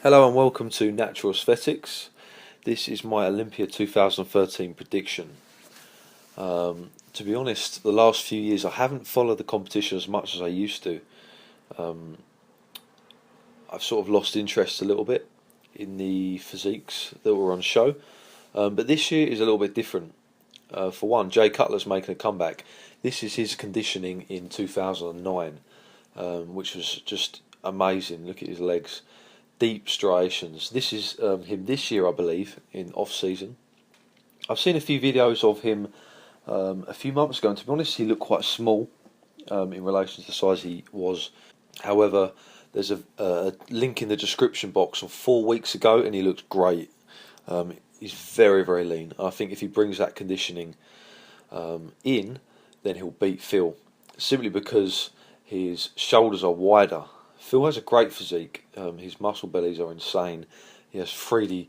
Hello and welcome to Natural Aesthetics. This is my Olympia 2013 prediction. To be honest, the last few years I haven't followed the competition as much as I used to. I've sort of lost interest a little bit in the physiques that were on show. But this year is a little bit different. For one, Jay Cutler's making a comeback. This is his conditioning in 2009, which was just amazing. Look at his legs. Deep striations. This is him this year, I believe, in off-season. I've seen a few videos of him a few months ago, and to be honest, he looked quite small in relation to the size he was. However, there's a link in the description box of 4 weeks ago, and he looks great. He's very, very lean. I think if he brings that conditioning in, then he'll beat Phil, simply because his shoulders are wider. Phil has a great physique. His muscle bellies are insane. He has 3D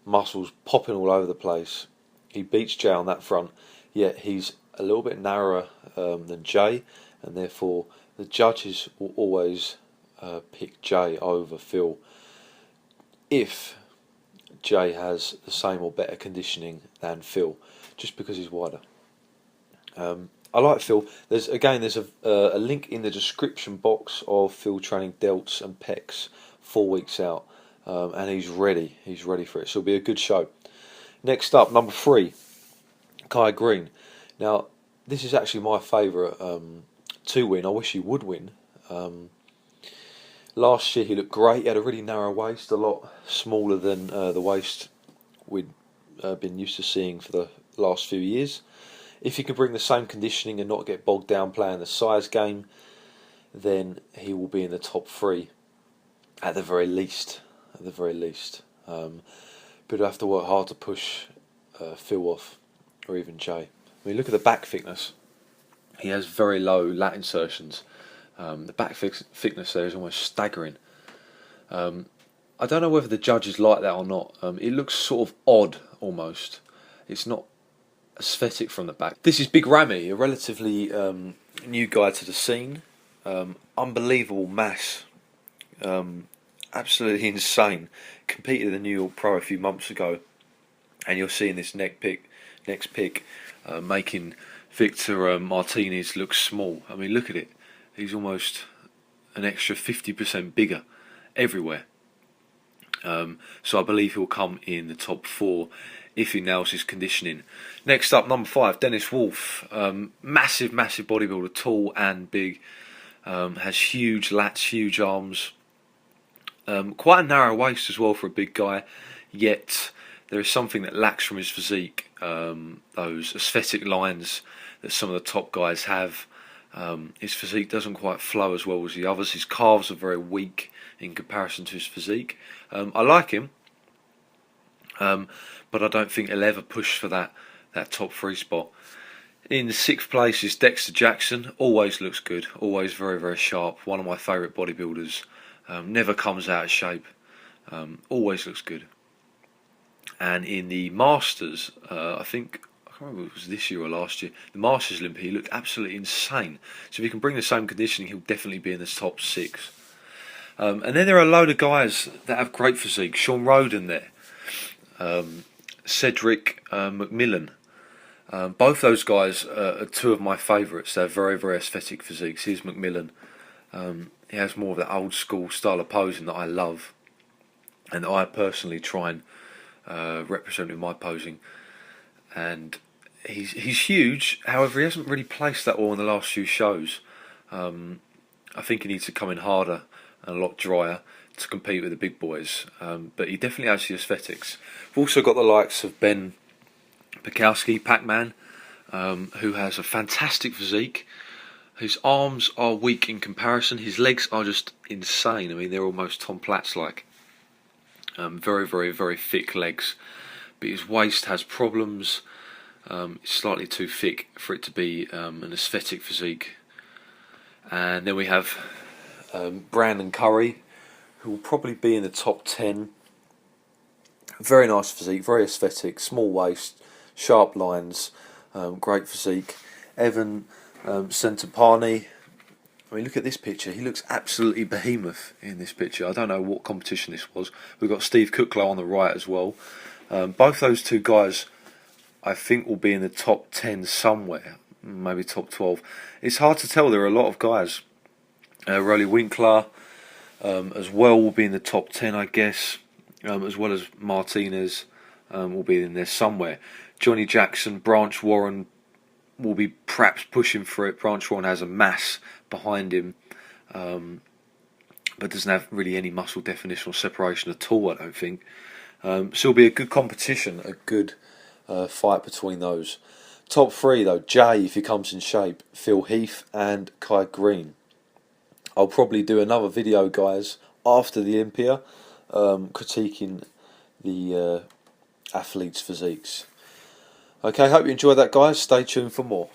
muscles popping all over the place. He beats Jay on that front, yet he's a little bit narrower than Jay, and therefore the judges will always pick Jay over Phil if Jay has the same or better conditioning than Phil, just because he's wider. I like Phil. There's a link in the description box of Phil training delts and pecs 4 weeks out, and he's ready. He's ready for it. So it'll be a good show. Next up, number 3, Kai Green. Now, this is actually my favourite to win. I wish he would win. Last year he looked great. He had a really narrow waist, a lot smaller than the waist we'd been used to seeing for the last few years. If he can bring the same conditioning and not get bogged down playing the size game, then he will be in the top 3 at the very least. But he'll have to work hard to push Phil off, or even Jay. I mean, look at the back thickness. He has very low lat insertions. The back thickness there is almost staggering. I don't know whether the judges like that or not. It looks sort of odd almost. It's not aesthetic from the back. This is Big Ramy, a relatively new guy to the scene. Unbelievable mass. Absolutely insane. Competed in the New York Pro a few months ago, and you're seeing this next pick making Victor Martinez look small. I mean, look at it. He's almost an extra 50% bigger everywhere. So I believe he'll come in the top 4 if he nails his conditioning. Next up, number 5, Dennis Wolf. Massive bodybuilder, tall and big. Has huge lats, huge arms. Quite a narrow waist as well for a big guy. Yet there is something that lacks from his physique. Those aesthetic lines that some of the top guys have. His physique doesn't quite flow as well as the others. His calves are very weak in comparison to his physique. I like him. But I don't think he'll ever push for that top 3 spot. In the 6th place is Dexter Jackson. Always looks good. Always very, very sharp. One of my favourite bodybuilders. Never comes out of shape. Always looks good. And in the Masters, I can't remember if it was this year or last year, the Masters Olympia, he looked absolutely insane. So if he can bring the same conditioning, he'll definitely be in the top 6. And then there are a load of guys that have great physique. Sean Roden there. Cedric McMillan. Both those guys are 2 of my favourites. They're very, very aesthetic physiques. Here's McMillan. He has more of that old school style of posing that I love, and that I personally try and represent with my posing. And he's huge. However, he hasn't really placed that well in the last few shows. I think he needs to come in harder and a lot drier to compete with the big boys, but he definitely has the aesthetics. We've also got the likes of Ben Pikowski, Pac-Man, who has a fantastic physique. His arms are weak in comparison. His legs are just insane. I mean, they're almost Tom Platz-like. Very, very, very thick legs. But his waist has problems. It's slightly too thick for it to be an aesthetic physique. And then we have Brandon Curry, who will probably be in the top 10. Very nice physique, very aesthetic, small waist, sharp lines, great physique. Evan Centopani, I mean, look at this picture. He looks absolutely behemoth in this picture. I don't know what competition this was. We've got Steve Cooklow on the right as well. Both those two guys, I think, will be in the top 10 somewhere, maybe top 12. It's hard to tell. There are a lot of guys. Rolly Winkler as well will be in the top 10, I guess, as well as Martinez will be in there somewhere. Johnny Jackson, Branch Warren will be perhaps pushing for it. Branch Warren has a mass behind him, but doesn't have really any muscle definition or separation at all, I don't think. So it'll be a good competition, a good fight between those. Top 3 though, Jay, if he comes in shape, Phil Heath and Kai Green. I'll probably do another video, guys, after the Olympia, critiquing the athletes' physiques. Okay, hope you enjoyed that, guys. Stay tuned for more.